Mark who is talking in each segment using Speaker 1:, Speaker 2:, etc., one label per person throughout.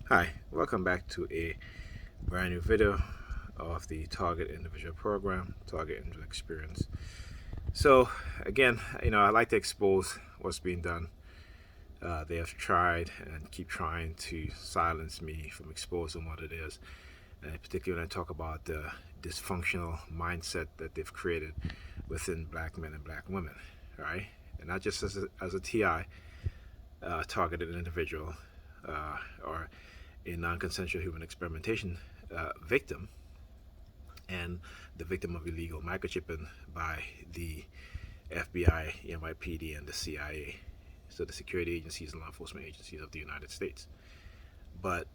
Speaker 1: Hi, welcome back to a brand new video of the Target Individual Program, Target Individual Experience. So, again, I like to expose what's being done. They have tried and keep trying to silence me from exposing what it is, and particularly when I talk about the dysfunctional mindset that they've created within black men and black women, right? And not just as a TI, targeted individual, or a non-consensual human experimentation victim, and the victim of illegal microchipping by the FBI, NYPD, and the CIA, so the security agencies and law enforcement agencies of the United States. But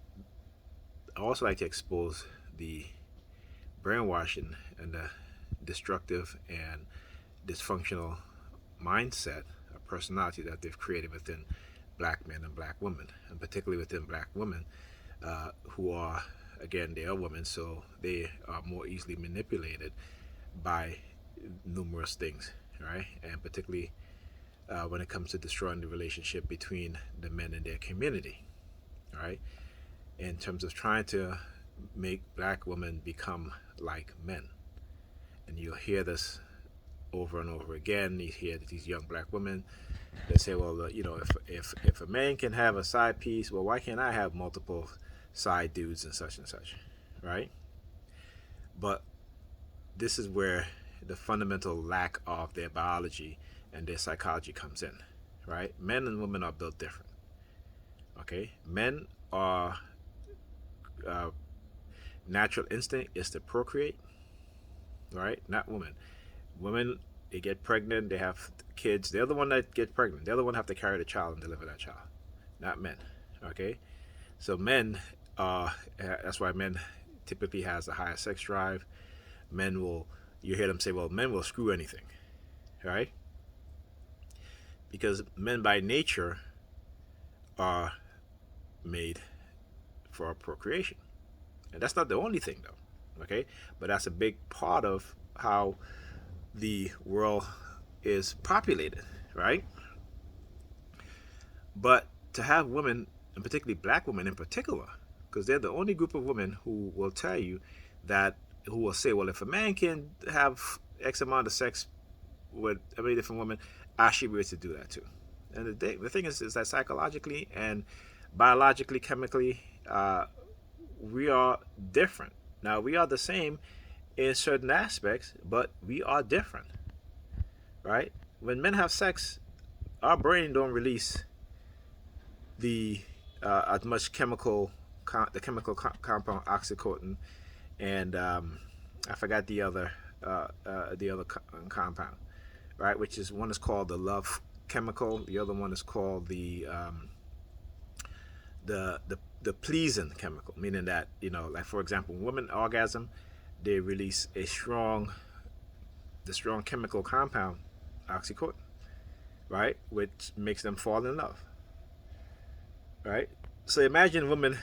Speaker 1: I also like to expose the brainwashing and the destructive and dysfunctional mindset or personality that they've created within black men and black women, and particularly within black women who are, again, they are women, so they are more easily manipulated by numerous things, right? And particularly when it comes to destroying the relationship between the men and their community, right? In terms of trying to make black women become like men. And you'll hear this over and over again. You hear these young black women that say, well, if a man can have a side piece, well, why can't I have multiple side dudes and such, right? But this is where the fundamental lack of their biology and their psychology comes in, right? Men and women are built different. Okay, men are natural instinct is to procreate, right? Not women. Women, they get pregnant, they have kids. They're the one that get pregnant. They're the one that have to carry the child and deliver that child, not men. Okay, so men, that's why men typically has a higher sex drive. Men will, you hear them say, well, men will screw anything, right? Because men by nature are made for procreation. And that's not the only thing, though, okay? But that's a big part of how the world is populated, right? But to have women, and particularly black women in particular, because they're the only group of women who will tell you that, who will say, well, if a man can have X amount of sex with a many different women, I should be able to do that too. And the thing is that psychologically and biologically, chemically, we are different. Now, we are the same in certain aspects, but we are different, right? When men have sex, our brain don't release the as much the chemical compound oxytocin, and I forgot the other compound, right? Which is, one is called the love chemical, the other one is called the pleasing chemical, meaning that, like, for example, women orgasm, they release the strong chemical compound oxytocin, right, which makes them fall in love, right? So imagine women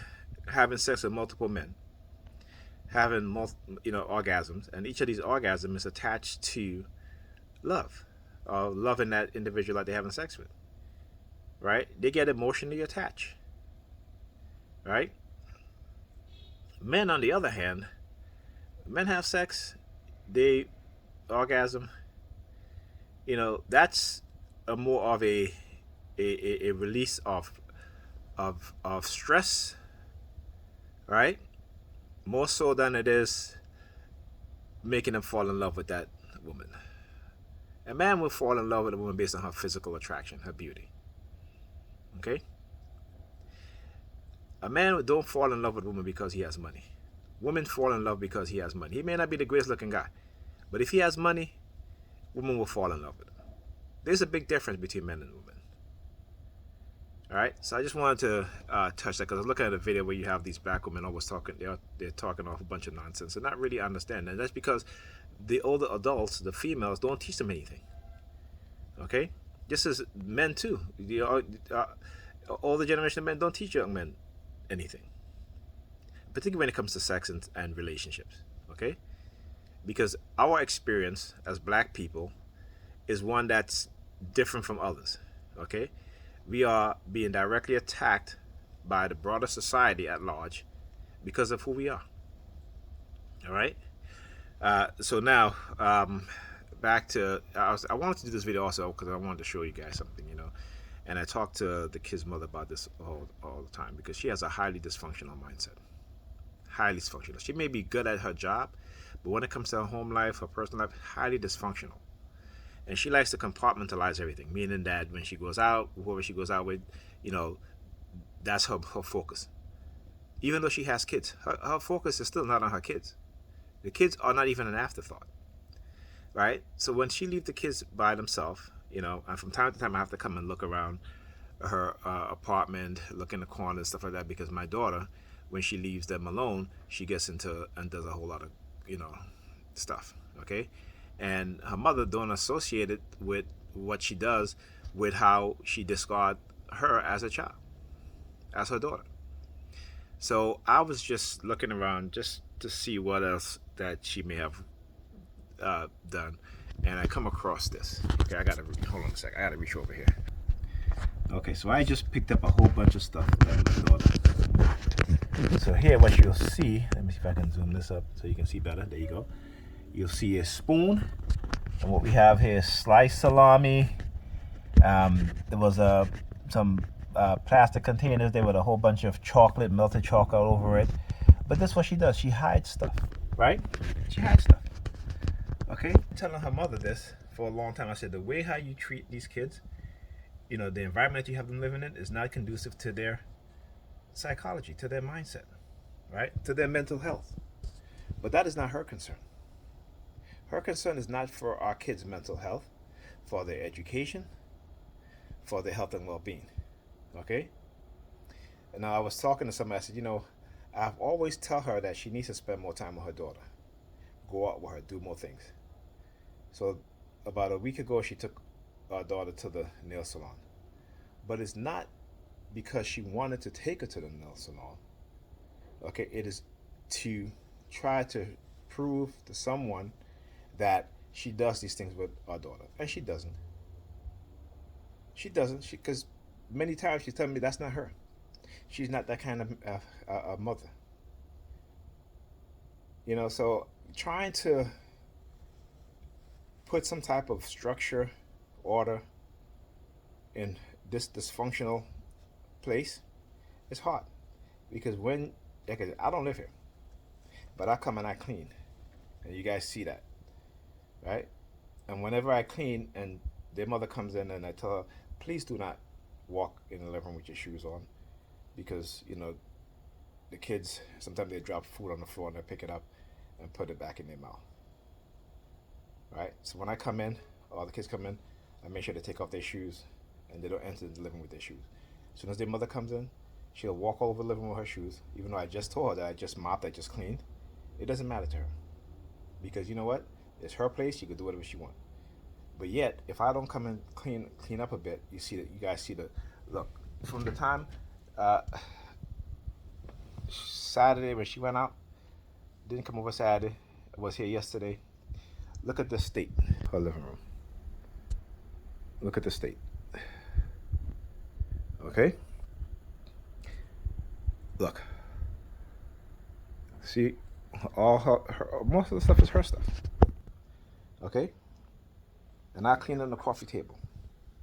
Speaker 1: having sex with multiple men, having orgasms, and each of these orgasms is attached to love, or loving that individual that they're having sex with, right? They get emotionally attached, right? Men, on the other hand, men have sex, they orgasm. That's a more of a release of stress, right? More so than it is making them fall in love with that woman. A man will fall in love with a woman based on her physical attraction, her beauty. Okay? A man don't fall in love with a woman because he has money. Women fall in love because he has money. He may not be the greatest looking guy, but if he has money, women will fall in love with him. There's a big difference between men and women. All right, so I just wanted to touch that, because I was looking at a video where you have these black women always talking. They're talking off a bunch of nonsense and not really understanding. And that's because the older adults, the females, don't teach them anything. Okay, just as men too. Older generation of men don't teach young men anything, particularly when it comes to sex and relationships. Okay, because our experience as black people is one that's different from others. Okay, we are being directly attacked by the broader society at large because of who we are. All right. So now, back to I wanted to do this video also because I wanted to show you guys something, And I talk to the kid's mother about this all the time because she has a highly dysfunctional mindset. Highly dysfunctional. She may be good at her job, but when it comes to her home life, her personal life, highly dysfunctional. And she likes to compartmentalize everything, meaning that when she goes out, whoever she goes out with, that's her focus. Even though she has kids, her focus is still not on her kids. The kids are not even an afterthought, right? So when she leaves the kids by themselves, and from time to time I have to come and look around her apartment, look in the corner and stuff like that, because my daughter, when she leaves them alone, she gets into and does a whole lot of, stuff, okay? And her mother don't associate it with what she does with how she discard her as a child, as her daughter. So I was just looking around just to see what else that she may have done, and I come across this. Okay, hold on a sec. I gotta reach over here. Okay, so I just picked up a whole bunch of stuff that my daughter. So here, what you'll see. Let me see if I can zoom this up so you can see better. There you go. You'll see a spoon, and what we have here is sliced salami. There was some plastic containers there with a whole bunch of chocolate, melted chocolate over it. But that's what she does. She hides stuff, right? She hides stuff. Okay? I'm telling her mother this for a long time. I said, the way how you treat these kids, the environment you have them living in is not conducive to their psychology, to their mindset, right? To their mental health. But that is not her concern. Her concern is not for our kids' mental health, for their education, for their health and well-being. Okay? And now I was talking to somebody. I said, I've always tell her that she needs to spend more time with her daughter, go out with her, do more things. So about a week ago, she took our daughter to the nail salon. But it's not because she wanted to take her to the nail salon. Okay, it is to try to prove to someone that she does these things with our daughter. And she doesn't. She doesn't, because many times she's telling me that's not her. She's not that kind of mother. So trying to put some type of structure, order in this dysfunctional place is hard. Because I don't live here, but I come and I clean. And you guys see that, right? And whenever I clean and their mother comes in and I tell her, please do not walk in the living room with your shoes on, because the kids sometimes they drop food on the floor and they pick it up and put it back in their mouth, right? So when I come in, or the kids come in, I make sure they take off their shoes and they don't enter the living room with their shoes. As soon as their mother comes in, she'll walk all over the living room with her shoes, even though I just told her that I just mopped, I just cleaned. It doesn't matter to her, because you know what? It's her place. She can do whatever she wants. But yet, if I don't come and clean up a bit, you guys see the look from the time Saturday when she went out, didn't come over Saturday, was here yesterday. Look at the state of her living room. Look at the state. Okay? Look. See, all her most of the stuff is her stuff. Okay? And I clean on the coffee table.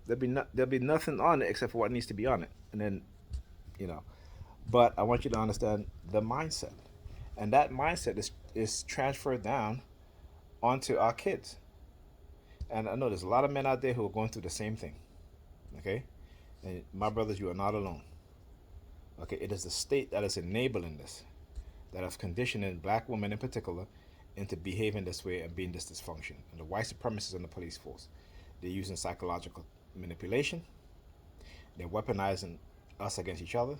Speaker 1: There'll be nothing on it except for what needs to be on it. And then, But I want you to understand the mindset. And that mindset is transferred down onto our kids. And I know there's a lot of men out there who are going through the same thing. Okay? And my brothers, you are not alone. Okay? It is the state that is enabling this, that is conditioning black women in particular into behaving this way and being this dysfunction. And the white supremacists and the police force, they're using psychological manipulation. They're weaponizing us against each other,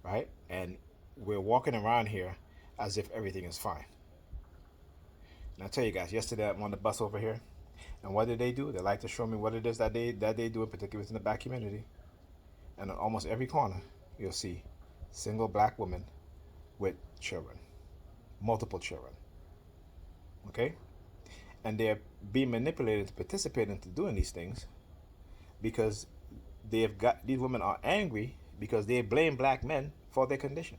Speaker 1: right? And we're walking around here as if everything is fine. And I tell you guys, yesterday I'm on the bus over here, and what did they do? They like to show me what it is that they do, in particular within the black community. And on almost every corner, you'll see single black women with children, multiple children. Okay? And they're being manipulated to participate into doing these things because these women are angry because they blame black men for their condition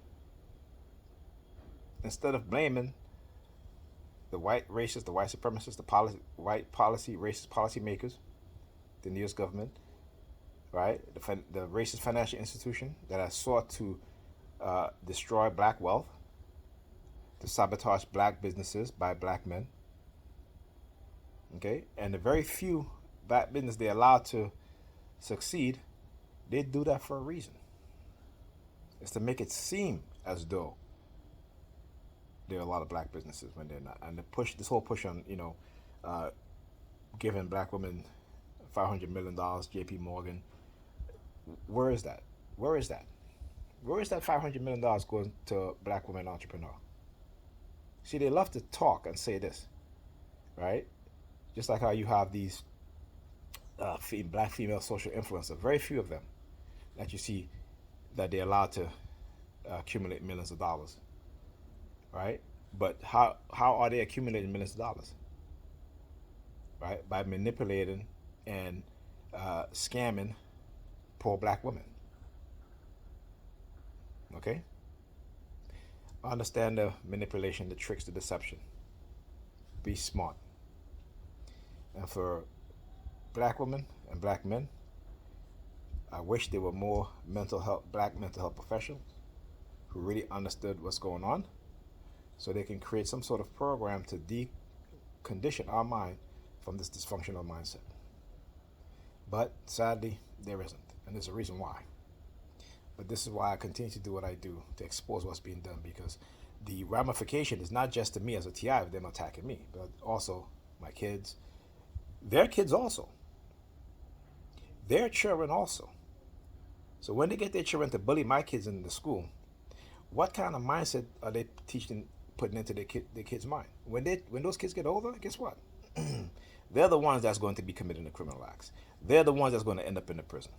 Speaker 1: instead of blaming the white racists, the white supremacists, white policy racist policymakers, the U.S. government, right? The racist financial institution that has sought to destroy black wealth, to sabotage black businesses by black men. Okay, and the very few black business they allow to succeed, they do that for a reason. It's to make it seem as though there are a lot of black businesses when they're not. And this whole push on, giving black women $500 million, J.P. Morgan. Where is that? Where is that? Where is that $500 million going to black women entrepreneur? See, they love to talk and say this, right? Just like how you have these black female social influencers, very few of them that you see that they're allowed to accumulate millions of dollars, right? But how are they accumulating millions of dollars? Right? By manipulating and scamming poor black women. Okay? Understand the manipulation, the tricks, the deception. Be smart. And for black women and black men, I wish there were more black mental health professionals who really understood what's going on, so they can create some sort of program to decondition our mind from this dysfunctional mindset. But sadly, there isn't, and there's a reason why. But this is why I continue to do what I do, to expose what's being done, because the ramification is not just to me as a TI of them attacking me, but also my kids, their kids also, their children also. So when they get their children to bully my kids in the school, what kind of mindset are they putting into their kids' mind? When those kids get older, guess what? They're the ones that's going to be committing the criminal acts. They're the ones that's going to end up in the prison.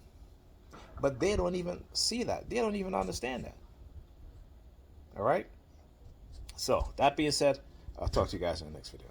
Speaker 1: But they don't even see that. They don't even understand that. All right? So, that being said, I'll talk to you guys in the next video.